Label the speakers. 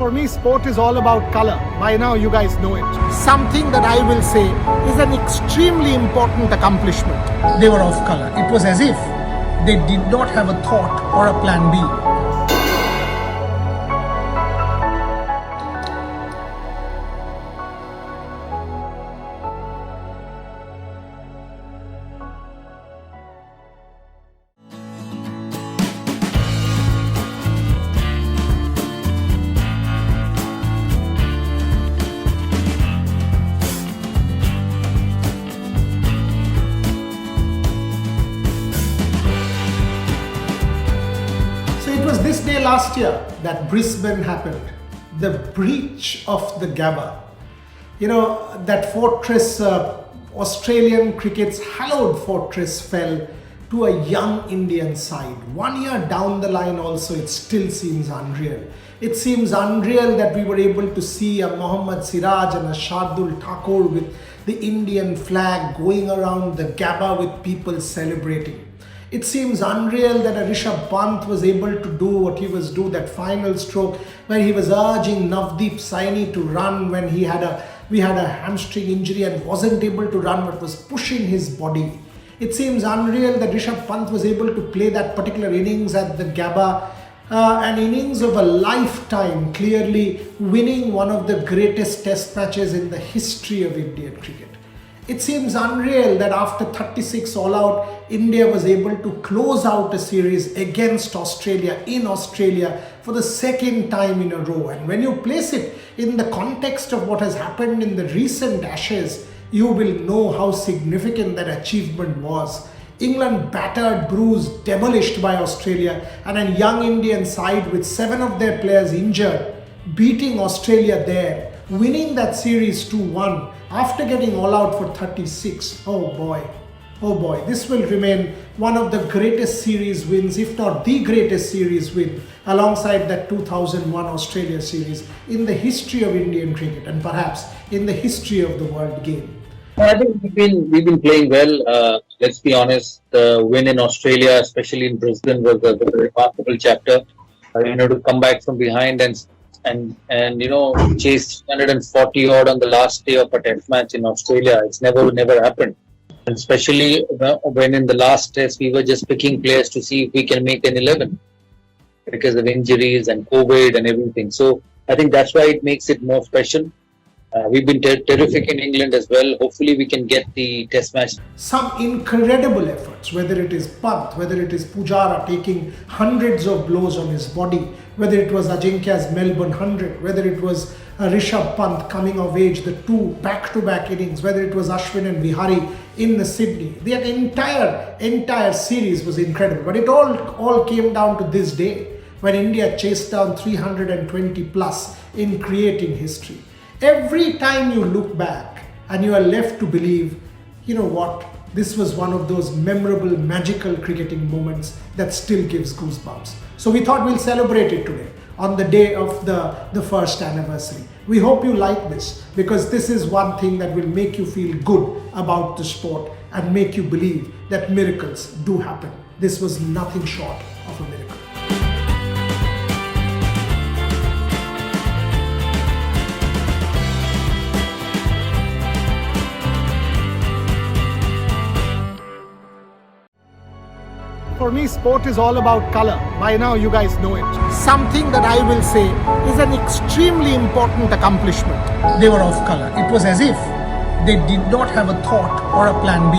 Speaker 1: For me, sport is all about color. By now, you guys know it. Something that I will say is an extremely important accomplishment. They were off color. It was as if they did not have a thought or a plan B. This day last year that Brisbane happened, the breach of the Gabba. You know, that fortress, Australian cricket's hallowed fortress fell to a young Indian side. 1 year down the line also, it still seems unreal. It seems unreal that we were able to see a Mohammad Siraj and a Shardul Thakur with the Indian flag going around the Gabba with people celebrating. It seems unreal that a Rishabh Pant was able to do what he was doing, that final stroke where he was urging Navdeep Saini to run when we had a hamstring injury and wasn't able to run but was pushing his body. It seems unreal that Rishabh Pant was able to play that particular innings at the Gabba, an innings of a lifetime, clearly winning one of the greatest test matches in the history of Indian cricket. It seems unreal that after 36 all out, India was able to close out a series against Australia in Australia for the second time in a row. And when you place it in the context of what has happened in the recent Ashes, you will know how significant that achievement was. England battered, bruised, demolished by Australia, and a young Indian side with 7 of their players injured, beating Australia there, winning that series 2-1 after getting all out for 36. Oh boy, this will remain one of the greatest series wins, if not the greatest series win, alongside that 2001 Australia series in the history of Indian cricket and perhaps in the history of the world game.
Speaker 2: I think we've been playing well. Let's be honest, the win in Australia, especially in Brisbane, was a very remarkable chapter. To come back from behind and chase 140 odd on the last day of a test match in Australia. It's never happened. And especially when in the last test we were just picking players to see if we can make an 11 because of injuries and COVID and everything. So I think that's why it makes it more special. We've been terrific in England as well. Hopefully we can get the test match.
Speaker 1: Some incredible efforts, whether it is Pant, whether it is Pujara taking hundreds of blows on his body, whether it was Ajinkya's Melbourne 100, whether it was Rishabh Pant coming of age, the 2 back-to-back innings, whether it was Ashwin and Vihari in the Sydney. The entire series was incredible. But it all came down to this day when India chased down 320 plus in creating history. Every time you look back and you are left to believe, you know what, this was one of those memorable, magical cricketing moments that still gives goosebumps. So we thought we'll celebrate it today on the day of the first anniversary. We hope you like this because this is one thing that will make you feel good about the sport and make you believe that miracles do happen. This was nothing short of a miracle. For me, sport is all about color. By now, you guys know it. Something that I will say is an extremely important accomplishment. They were off color. It was as if they did not have a thought or a plan B.